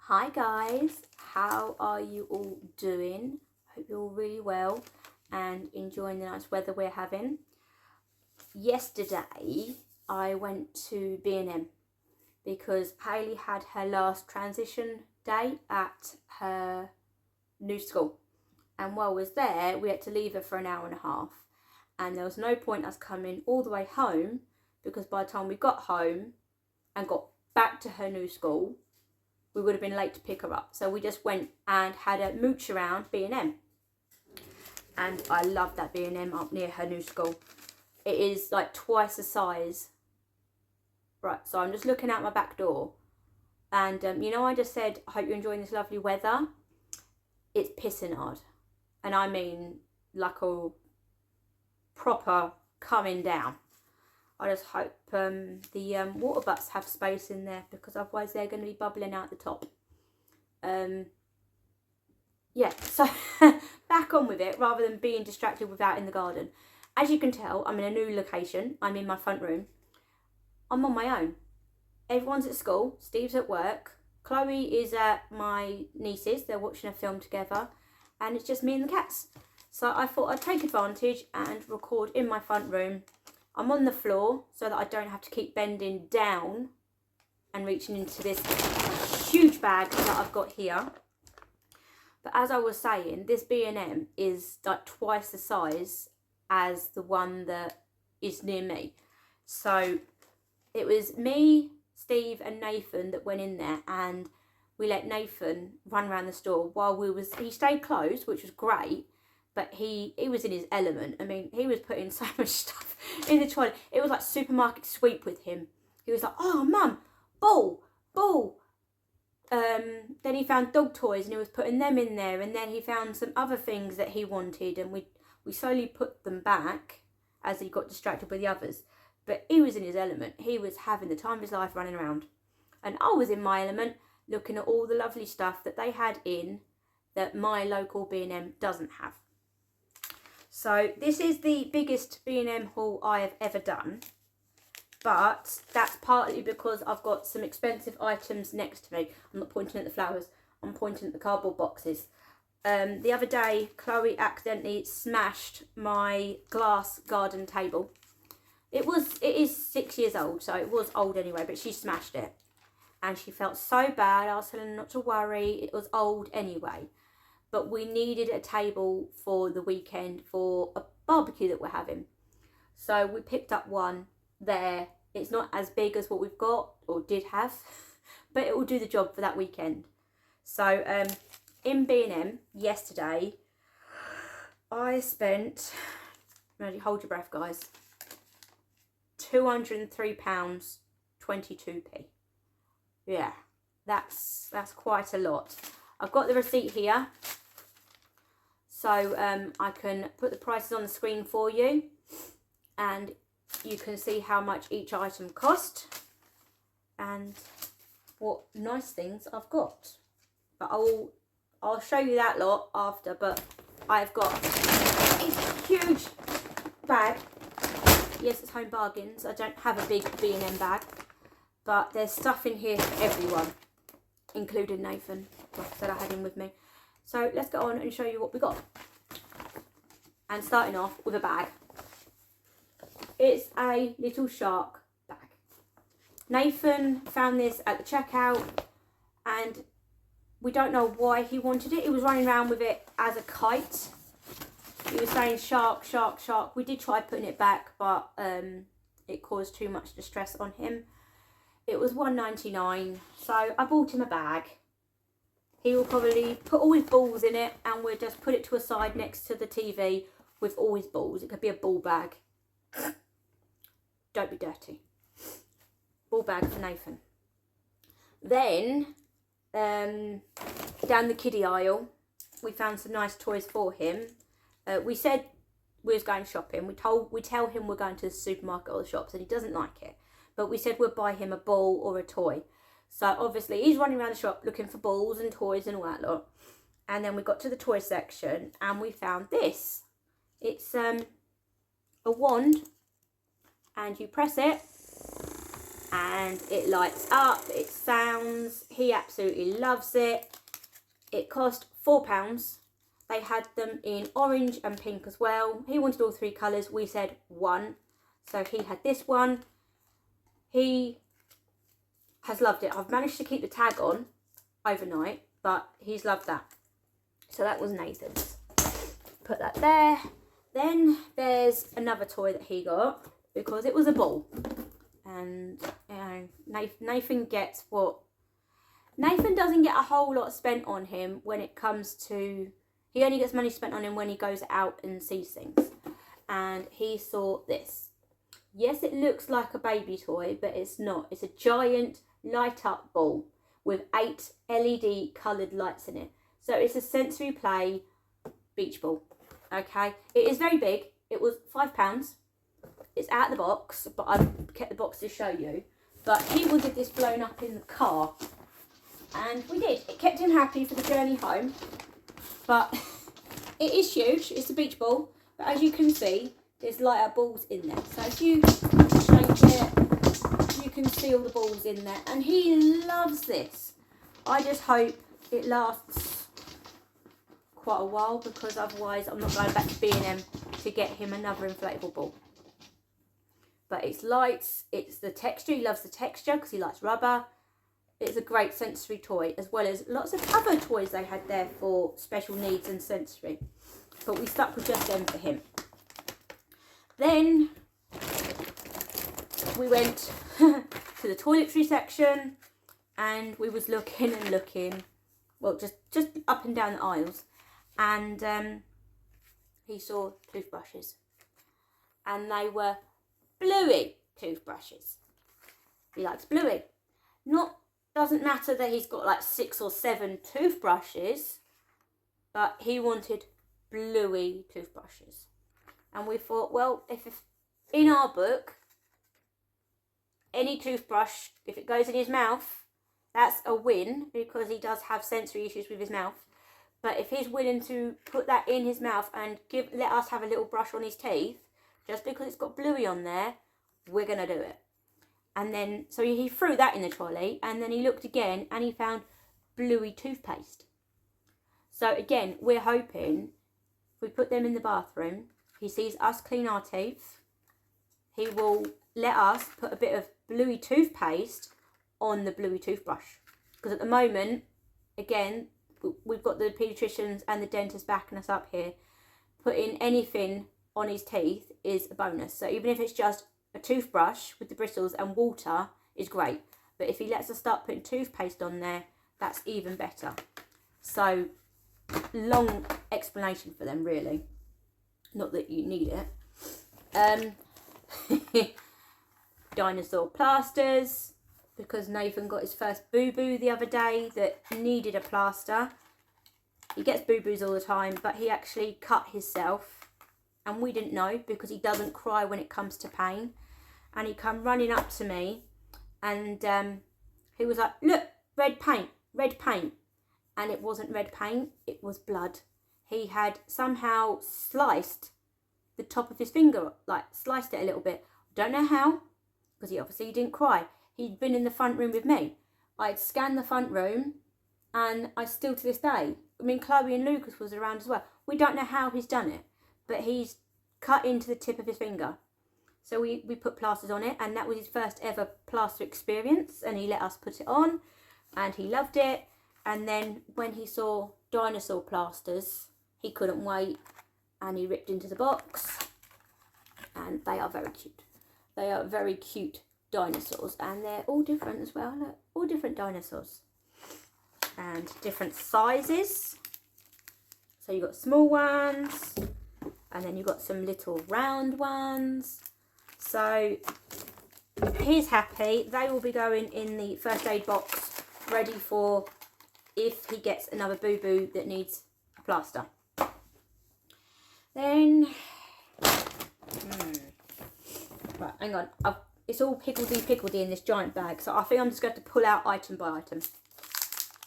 Hi guys, how are you all doing? Hope you're all really well and enjoying the nice weather we're having. Yesterday I went to B&M because Hayley had her last transition day at her new school, and while I was there we had to leave her for an hour and a half, and there was no point us coming all the way home because by the time we got home and got back to her new school we would have been late to pick her up. So we just went and had a mooch around B&M. And I love that B&M up near her new school. It is like twice the size. Right, so I'm just looking out my back door. And you know, I just said, I hope you're enjoying this lovely weather. It's pissing hard. And I mean like a proper coming down. I just hope the water butts have space in there, because otherwise they're going to be bubbling out the top. Yeah, so back on with it rather than being distracted with that in the garden. As you can tell, I'm in a new location. I'm in my front room. I'm on my own. Everyone's at school. Steve's at work. Chloe is at my niece's. They're watching a film together. And it's just me and the cats. So I thought I'd take advantage and record in my front room. I'm on the floor so that I don't have to keep bending down and reaching into this huge bag that I've got here. But as I was saying, this B&M is like twice the size as the one that is near me. So it was me, Steve and Nathan that went in there, and we let Nathan run around the store while he stayed closed, which was great. But he was in his element. I mean, he was putting so much stuff in the toilet. It was like supermarket sweep with him. He was like, oh, Mum, ball. Then he found dog toys and he was putting them in there. And then he found some other things that he wanted. And we slowly put them back as he got distracted with the others. But he was in his element. He was having the time of his life running around. And I was in my element looking at all the lovely stuff that they had in that my local B&M doesn't have. So this is the biggest B&M haul I have ever done, but that's partly because I've got some expensive items next to me. I'm not pointing at the flowers, I'm pointing at the cardboard boxes. The other day, Chloe accidentally smashed my glass garden table. It is 6 years old, so it was old anyway, but she smashed it. And she felt so bad. I was telling her not to worry, it was old anyway. But we needed a table for the weekend for a barbecue that we're having. So we picked up one there. It's not as big as what we've got, or did have, but it will do the job for that weekend. So in B&M yesterday, I spent, ready, hold your breath guys, £203.22. Yeah, that's quite a lot. I've got the receipt here. So I can put the prices on the screen for you, and you can see how much each item cost and what nice things I've got. But I'll show you that lot after. But I've got a huge bag. Yes, it's Home Bargains. I don't have a big B&M bag, but there's stuff in here for everyone, including Nathan. Like I said, I had him with me. So let's go on and show you what we got. And starting off with a bag. It's a little shark bag. Nathan found this at the checkout and we don't know why he wanted it. He was running around with it as a kite. He was saying shark, shark, shark. We did try putting it back, but it caused too much distress on him. It was $1.99, so I bought him a bag. He will probably put all his balls in it, and we'll just put it to a side next to the TV with all his balls. It could be a ball bag. Don't be dirty. Ball bag for Nathan. Then, down the kiddie aisle, we found some nice toys for him. We said we was going shopping. We tell him we're going to the supermarket or the shops, and he doesn't like it. But we said we'll buy him a ball or a toy. So obviously he's running around the shop looking for balls and toys and all that lot. And then we got to the toy section and we found this. It's a wand, and you press it and it lights up, it sounds. He absolutely loves it. It cost £4. They had them in orange and pink as well. He wanted all 3 colours. We said 1. So he had this one. He has loved it. I've managed to keep the tag on overnight, but he's loved that. So that was Nathan's. Put that there. Then there's another toy that he got because it was a ball. And you know, Nathan gets what... Nathan doesn't get a whole lot spent on him when it comes to... He only gets money spent on him when he goes out and sees things. And he saw this. Yes, it looks like a baby toy, but it's not. It's a giant light up ball with 8 LED coloured lights in it. So it's a sensory play beach ball. Okay, it is very big. It was £5. It's out of the box, but I've kept the box to show you. But he wanted this blown up in the car. And we did. It kept him happy for the journey home. But it is huge. It's a beach ball. But as you can see, there's light up balls in there. So if you shake it, you can see all the balls in there. And he loves this. I just hope it lasts quite a while, because otherwise I'm not going back to B&M to get him another inflatable ball. But it's lights, it's the texture. He loves the texture because he likes rubber. It's a great sensory toy, as well as lots of other toys they had there for special needs and sensory. But we stuck with just them for him. Then we went to the toiletry section, and we was looking and looking. Well, just up and down the aisles. And he saw toothbrushes. And they were bluey toothbrushes. He likes bluey. Doesn't matter that he's got like 6 or 7 toothbrushes, but he wanted bluey toothbrushes. And we thought, well, if in our book, any toothbrush, if it goes in his mouth, that's a win, because he does have sensory issues with his mouth. But if he's willing to put that in his mouth and let us have a little brush on his teeth, just because it's got bluey on there, we're going to do it. And then, so he threw that in the trolley, and then he looked again and he found bluey toothpaste. So again, we're hoping if we put them in the bathroom, he sees us clean our teeth, he will let us put a bit of bluey toothpaste on the bluey toothbrush. Because at the moment, again, we've got the paediatricians and the dentist backing us up here. Putting anything on his teeth is a bonus. So even if it's just a toothbrush with the bristles and water is great. But if he lets us start putting toothpaste on there, that's even better. So, long explanation for them, really. Not that you need it. Dinosaur plasters, because Nathan got his first boo-boo the other day that needed a plaster. He gets boo-boos all the time, but he actually cut himself, and we didn't know, because he doesn't cry when it comes to pain. And he come running up to me, and he was like, look, red paint, red paint. And it wasn't red paint, it was blood. He had somehow sliced the top of his finger, like sliced it a little bit. Don't know how, because he obviously didn't cry. He'd been in the front room with me. I'd scanned the front room, and I still to this day, I mean, Chloe and Lucas was around as well. We don't know how he's done it, but he's cut into the tip of his finger. So we put plasters on it, and that was his first ever plaster experience, and he let us put it on, and he loved it. And then when he saw dinosaur plasters, he couldn't wait, and he ripped into the box, and they are very cute. They are very cute dinosaurs, and they're all different as well. Look, all different dinosaurs and different sizes. So you've got small ones, and then you've got some little round ones. So he's happy. They will be going in the first aid box, ready for if he gets another boo-boo that needs a plaster. Then, right, hang on. It's all pickledy in this giant bag, so I think I'm just going to pull out item by item.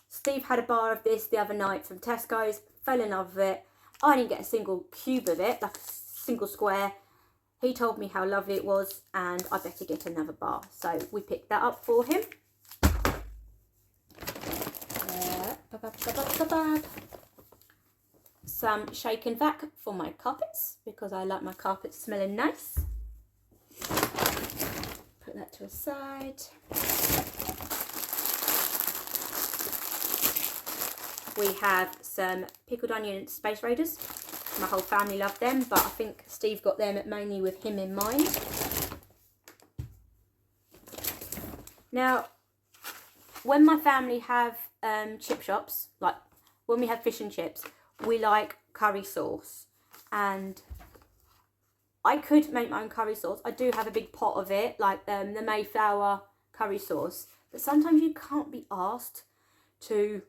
Steve had a bar of this the other night from Tesco's, fell in love with it. I didn't get a single cube of it, like a single square. He told me how lovely it was and I better get another bar. So we picked that up for him. Some shake and vac for my carpets because I like my carpets smelling nice. Put that to a side. We have some pickled onion space raiders. My whole family love them, but I think Steve got them mainly with him in mind. Now, when my family have chip shops, like when we have fish and chips, we like curry sauce. And I could make my own curry sauce. I do have a big pot of it, like the Mayflower curry sauce. But sometimes you can't be asked to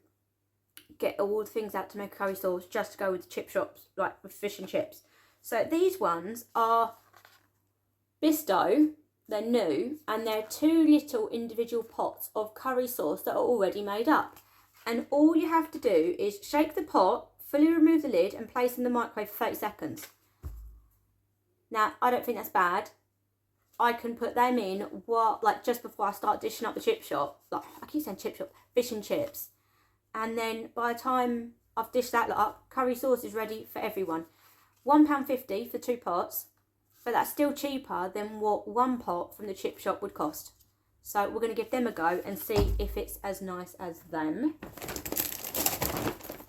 get all the things out to make a curry sauce just to go with the chip shops, like with fish and chips. So these ones are Bisto, they're new, and they're 2 little individual pots of curry sauce that are already made up. And all you have to do is shake the pot, fully remove the lid and place in the microwave for 30 seconds. Now, I don't think that's bad. I can put them in like just before I start dishing up the chip shop. Like, I keep saying chip shop, fish and chips. And then by the time I've dished that lot up, curry sauce is ready for everyone. £1.50 for 2 pots, but that's still cheaper than what 1 pot from the chip shop would cost. So we're going to give them a go and see if it's as nice as them.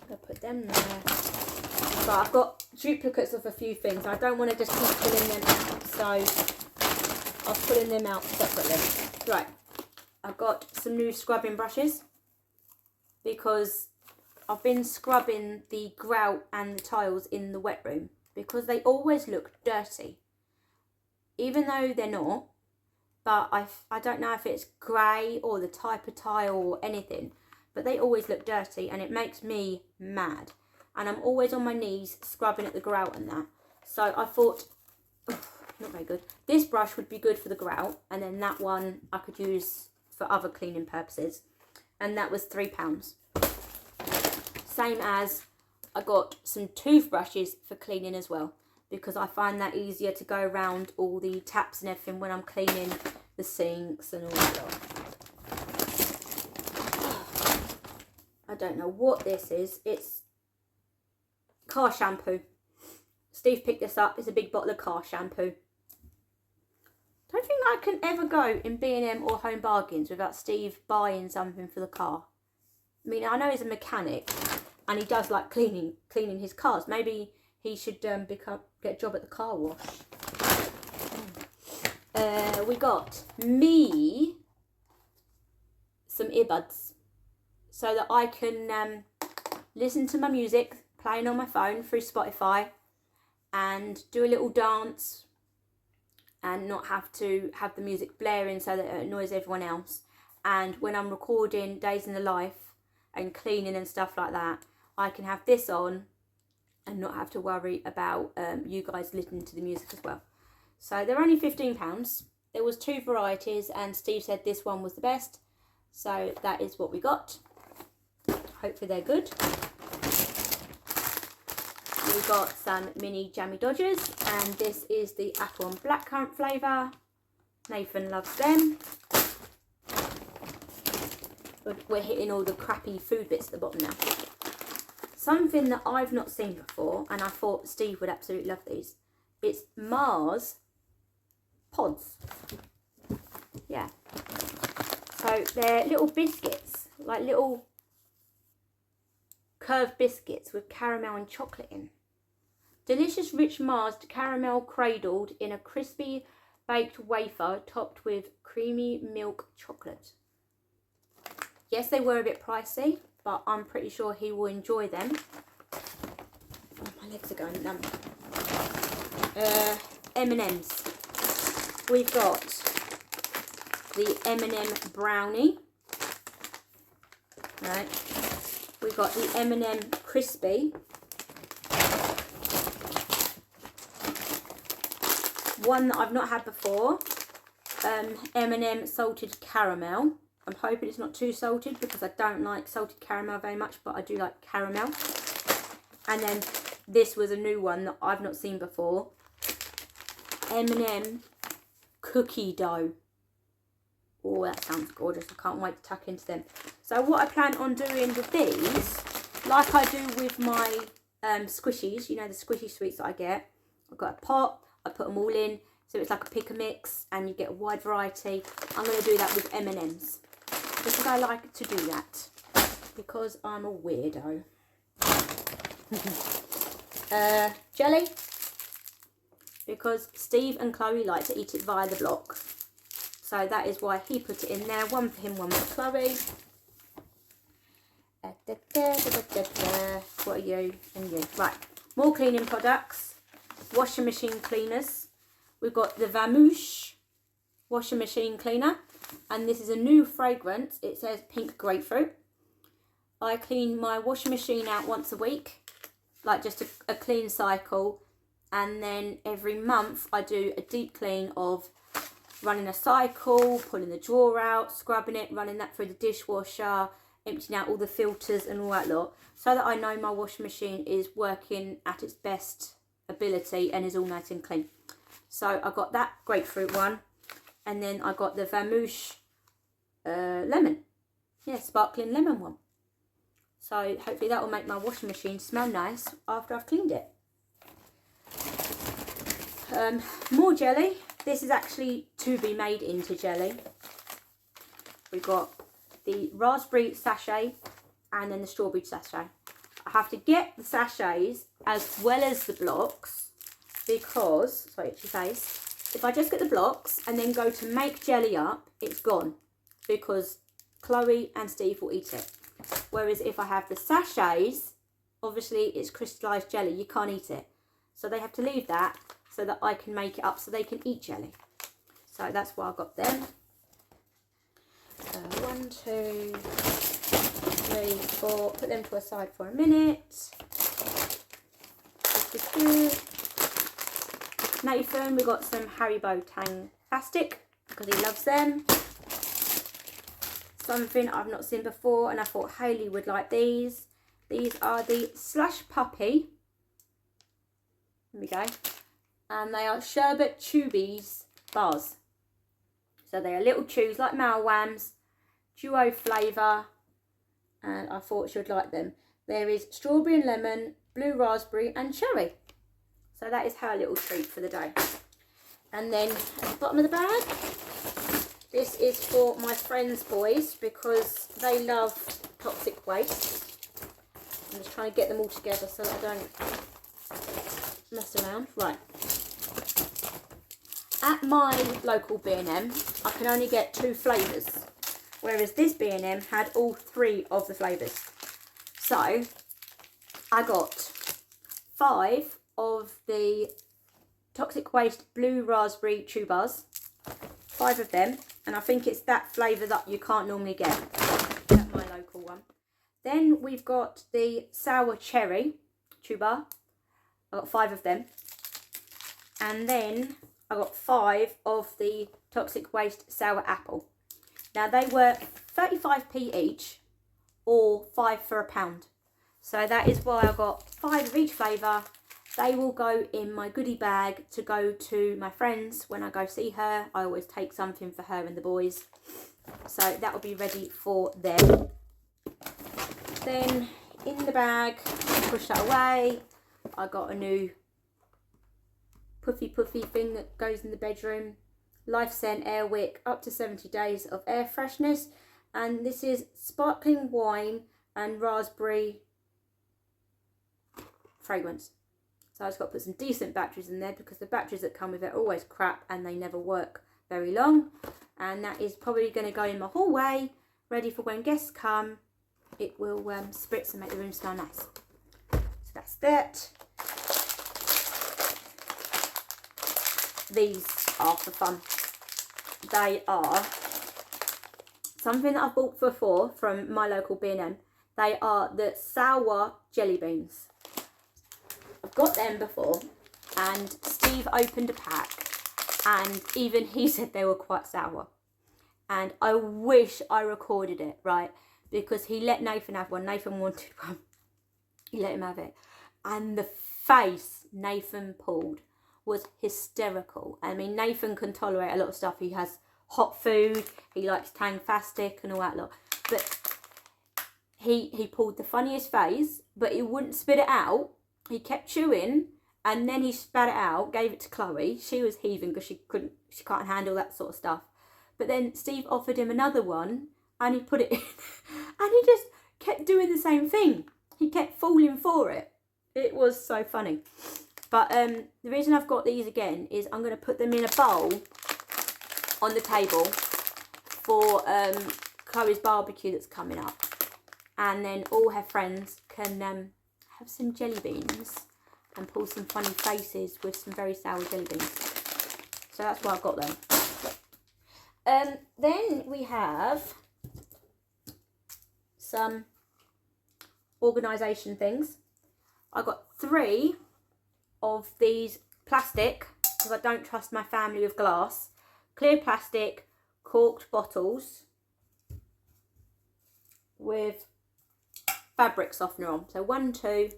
I'll put them there. But I've got duplicates of a few things. I don't want to just keep pulling them out, so I'm pulling them out separately. Right, I've got some new scrubbing brushes, because I've been scrubbing the grout and the tiles in the wet room because they always look dirty, even though they're not. But I don't know if it's grey or the type of tile or anything, but they always look dirty and it makes me mad. And I'm always on my knees scrubbing at the grout and that. So I thought, not very good. This brush would be good for the grout, and then that one I could use for other cleaning purposes. And that was £3. Same as I got some toothbrushes for cleaning as well, because I find that easier to go around all the taps and everything when I'm cleaning the sinks and all that. I don't know what this is. It's car shampoo. Steve picked this up. It's a big bottle of car shampoo. Don't think I can ever go in B&M or Home Bargains without Steve buying something for the car. I mean, I know he's a mechanic and he does like cleaning his cars. Maybe he should get a job at the car wash. We got me some earbuds so that I can listen to my music playing on my phone through Spotify and do a little dance and not have to have the music blaring so that it annoys everyone else. And when I'm recording days in the life and cleaning and stuff like that, I can have this on and not have to worry about you guys listening to the music as well. So they're only £15. There was 2 varieties and Steve said this one was the best. So that is what we got. Hopefully they're good. We got some mini jammy dodgers, and this is the apple and blackcurrant flavour. Nathan loves them. We're hitting all the crappy food bits at the bottom now. Something that I've not seen before, and I thought Steve would absolutely love these. It's Mars pods. Yeah. So they're little biscuits, like little curved biscuits with caramel and chocolate in. Delicious rich Mars caramel cradled in a crispy baked wafer topped with creamy milk chocolate. Yes, they were a bit pricey, but I'm pretty sure he will enjoy them. Oh, my legs are going numb. M&M's. We've got the M&M brownie. Right. We've got the M&M crispy. One that I've not had before. M&M salted caramel. I'm hoping it's not too salted because I don't like salted caramel very much, but I do like caramel. And then this was a new one that I've not seen before. M&M cookie dough. Oh, that sounds gorgeous. I can't wait to tuck into them. So what I plan on doing with these, like I do with my squishies, you know, the squishy sweets that I get. I've got a pot, I put them all in, so it's like a pick and mix, and you get a wide variety. I'm going to do that with M&Ms, because I like to do that, because I'm a weirdo. Jelly, because Steve and Chloe like to eat it via the block. So that is why he put it in there. One for him, one for Chloe. What are you and you? Right, more cleaning products. Washing machine cleaners. We've got the Vamouche washing machine cleaner. And this is a new fragrance. It says pink grapefruit. I clean my washing machine out once a week. Like just a clean cycle. And then every month I do a deep clean of running a cycle, pulling the drawer out, scrubbing it, running that through the dishwasher, emptying out all the filters and all that lot, so that I know my washing machine is working at its best ability and is all nice and clean. So I got that grapefruit one, and then I got the Vamouche lemon, yeah, sparkling lemon one. So hopefully that will make my washing machine smell nice after I've cleaned it. More jelly. This is actually to be made into jelly. We've got the raspberry sachet and then the strawberry sachet. I have to get the sachets as well as the blocks because, sorry, it's your face. If I just get the blocks and then go to make jelly up, it's gone because Chloe and Steve will eat it. Whereas if I have the sachets, obviously it's crystallized jelly, you can't eat it. So they have to leave that so that I can make it up so they can eat jelly. So that's why I got them. 1, 2, 3, 4. Put them to a side for a minute. Nathan, we got some Haribo Tang plastic because he loves them. Something I've not seen before, and I thought Hayley would like these. These are the Slush Puppy. There we go. And they are sherbet tubies bars. So they are little chews like Malwams, duo flavour, and I thought she would like them. There is strawberry and lemon, blue raspberry and cherry. So that is her little treat for the day. And then at the bottom of the bag, this is for my friends' boys because they love toxic waste. I'm just trying to get them all together so that I don't mess around. Right. At my local B&M, I can only get 2 flavours, whereas this B&M had all 3 of the flavours. So I got 5 of the toxic waste blue raspberry chew bars, 5 of them, and I think it's that flavour that you can't normally get at my local one. Then we've got the sour cherry chew bar. I got 5 of them, and then I got 5 of the toxic waste sour apple. Now they were 35p each, or 5 for £1. So that is why I got 5 of each flavour. They will go in my goodie bag to go to my friends when I go see her. I always take something for her and the boys. So that will be ready for them. Then in the bag, push that away. I got a new puffy thing that goes in the bedroom. Life Scent Air Wick, up to 70 days of air freshness. And this is sparkling wine and raspberry fragrance. So I just got to put some decent batteries in there because the batteries that come with it are always crap and they never work very long. And that is probably going to go in my hallway, ready for when guests come. It will spritz and make the room smell nice. So that's that. These are for fun. They are something that I've bought before from my local B&M. They are the sour jelly beans. I've got them before, and Steve opened a pack, and even he said they were quite sour. And I wish I recorded it, right? Because he let Nathan have one. Nathan wanted one. He let him have it. And the face Nathan pulled was hysterical. I mean, Nathan can tolerate a lot of stuff. He has hot food, he likes Tang Fastic and all that lot. But he pulled the funniest face, but he wouldn't spit it out. He kept chewing, and then he spat it out, gave it to Chloe. She was heaving because she can't handle that sort of stuff. But then Steve offered him another one, and he put it in, and he just kept doing the same thing. He kept falling for it. It was so funny. But the reason I've got these again is I'm going to put them in a bowl on the table for Chloe's barbecue that's coming up. And then all her friends can have some jelly beans and pull some funny faces with some very sour jelly beans. So that's why I've got them. Then we have some organisation things. I got 3 of these plastic, because I don't trust my family with glass, clear plastic corked bottles with fabric softener on. So 1, 2,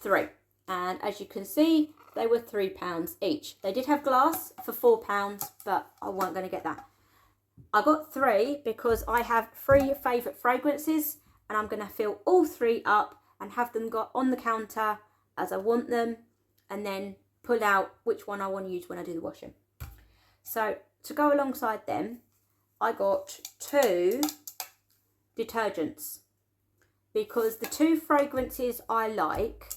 3. And as you can see, they were £3 each. They did have glass for £4, but I wasn't going to get that. I got 3 because I have 3 favourite fragrances, and I'm going to fill all 3 up and have them go on the counter as I want them, and then pull out which one I want to use when I do the washing. So to go alongside them, I got 2 detergents, because the 2 fragrances I like,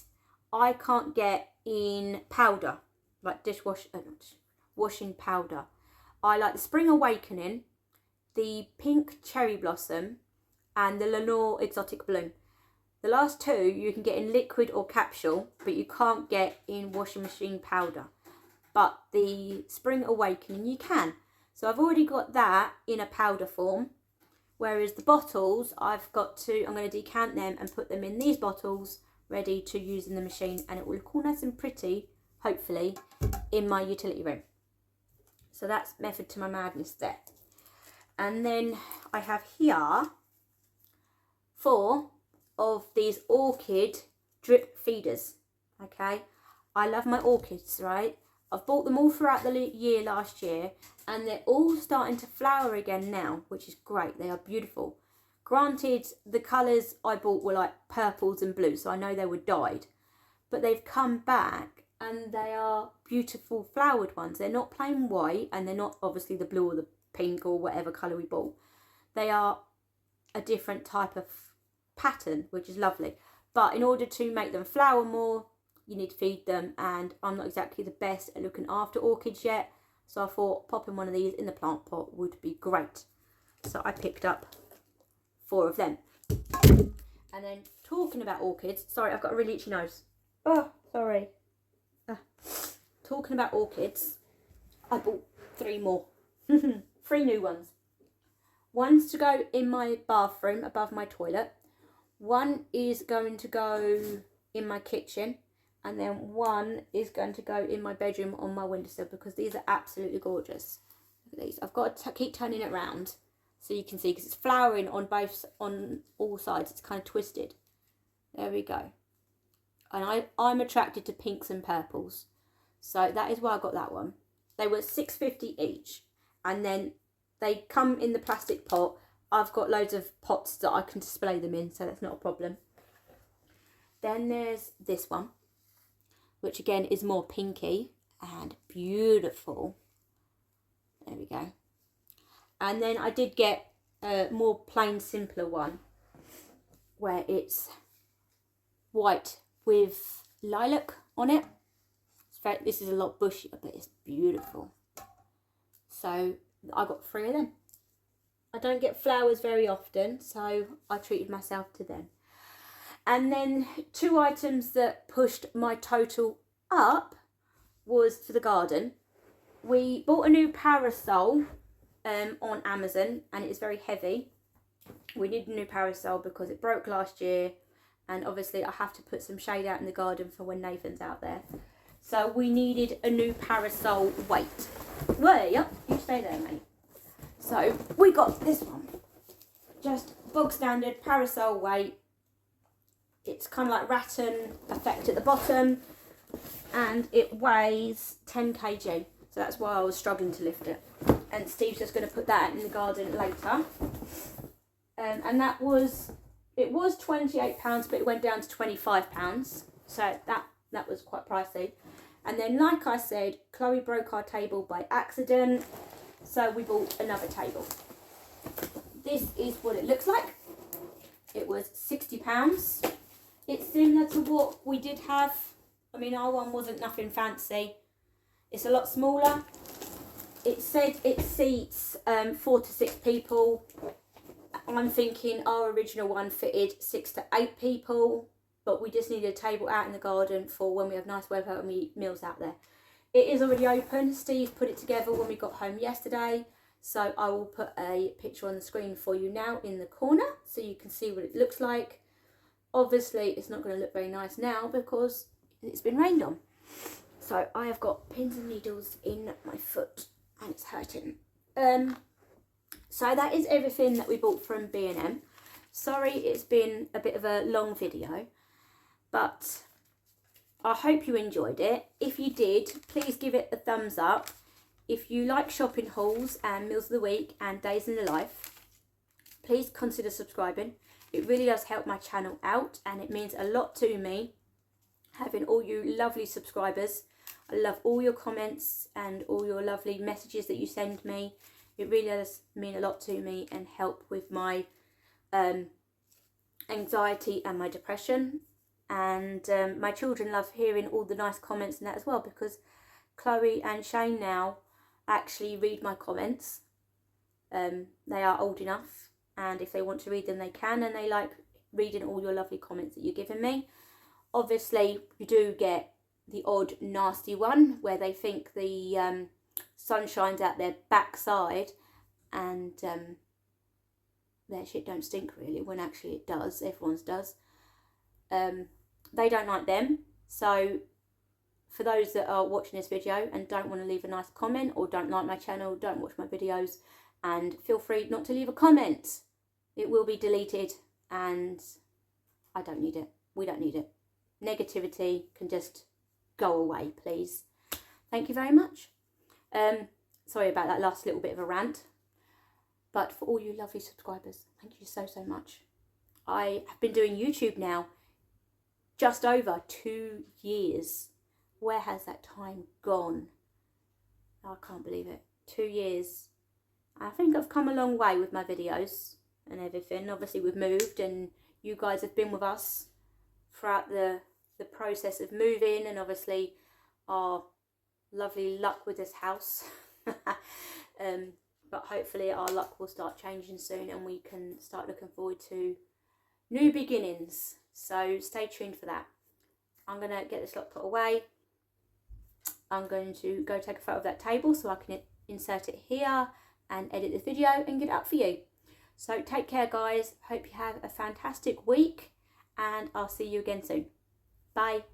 I can't get in powder, like washing powder. I like the Spring Awakening, the Pink Cherry Blossom, and the Lenore Exotic Bloom. The last 2 you can get in liquid or capsule, but you can't get in washing machine powder. But the Spring Awakening you can. So I've already got that in a powder form. Whereas the bottles, I'm going to decant them and put them in these bottles, ready to use in the machine. And it will look all nice and pretty, hopefully, in my utility room. So that's method to my madness there. And then I have here 4 of these orchid drip feeders. Okay, I love my orchids, right? I've bought them all throughout the year last year, and they're all starting to flower again now, which is great. They are beautiful. Granted, the colours I bought were like purples and blues, so I know they were dyed, but they've come back and they are beautiful flowered ones. They're not plain white, and they're not obviously the blue or the pink or whatever colour we bought. They are a different type of pattern, which is lovely. But in order to make them flower more, you need to feed them, and I'm not exactly the best at looking after orchids yet, so I thought popping one of these in the plant pot would be great. So I picked up 4 of them. And then talking about orchids, sorry, I've got a really itchy nose. Oh, sorry. Talking about orchids, I bought 3 more. 3 new ones. One's to go in my bathroom above my toilet. One is going to go in my kitchen, and then one is going to go in my bedroom on my windowsill, because these are absolutely gorgeous. Look at these. I've got to keep turning it around so you can see, because it's flowering on all sides. It's kind of twisted. There we go. And I'm attracted to pinks and purples, so that is why I got that one. They were £6.50 each, and then they come in the plastic pot. I've got loads of pots that I can display them in, so that's not a problem. Then there's this one, which again is more pinky and beautiful. There we go. And then I did get a more plain, simpler one, where it's white with lilac on it. This is a lot bushier, but it's beautiful. So I got 3 of them. I don't get flowers very often, so I treated myself to them. And then 2 items that pushed my total up was for the garden. We bought a new parasol on Amazon, and it is very heavy. We need a new parasol because it broke last year, and obviously I have to put some shade out in the garden for when Nathan's out there. So we needed a new parasol weight. Well, yep, you stay there, mate. So we got this one. Just bog standard parasol weight. It's kind of like rattan effect at the bottom. and it weighs 10 kg. So that's why I was struggling to lift it. And Steve's just going to put that in the garden later. And it was £28, but it went down to £25. So that was quite pricey. And then, like I said, Chloe broke our table by accident, so we bought another table. This is what it looks like. It was £60. It's similar to what we did have. I mean, our one wasn't nothing fancy. It's a lot smaller. It said it seats 4 to 6 people. I'm thinking our original one fitted 6 to 8 people, but we just needed a table out in the garden for when we have nice weather and we eat meals out there. It is already open. Steve put it together when we got home yesterday, so I will put a picture on the screen for you now in the corner so you can see what it looks like. Obviously, it's not going to look very nice now because it's been rained on. So I have got pins and needles in my foot and it's hurting. So that is everything that we bought from B&M. Sorry it's been a bit of a long video, but I hope you enjoyed it. If you did, please give it a thumbs up. If you like shopping hauls and meals of the week and days in the life, please consider subscribing. It really does help my channel out and it means a lot to me having all you lovely subscribers. I love all your comments and all your lovely messages that you send me. It really does mean a lot to me and help with my anxiety and my depression. And my children love hearing all the nice comments and that as well, because Chloe and Shane now actually read my comments. They are old enough, and if they want to read them they can, and they like reading all your lovely comments that you're giving me. Obviously you do get the odd nasty one where they think the sun shines out their backside and their shit don't stink really, when actually it does. Everyone's does. They don't like them. So for those that are watching this video and don't want to leave a nice comment or don't like my channel, don't watch my videos, and feel free not to leave a comment. It will be deleted and I don't need it. We don't need it. Negativity can just go away, please. Thank you very much. Sorry about that last little bit of a rant, but for all you lovely subscribers, thank you so much. I have been doing YouTube now just over 2 years. Where has that time gone? I can't believe it. 2 years. I think I've come a long way with my videos and everything. Obviously we've moved and you guys have been with us throughout the process of moving, and obviously our lovely luck with this house. But hopefully our luck will start changing soon and we can start looking forward to new beginnings. So stay tuned for that. I'm going to get this lot put away. I'm going to go take a photo of that table so I can insert it here and edit this video and get it up for you. So take care guys. Hope you have a fantastic week and I'll see you again soon. Bye.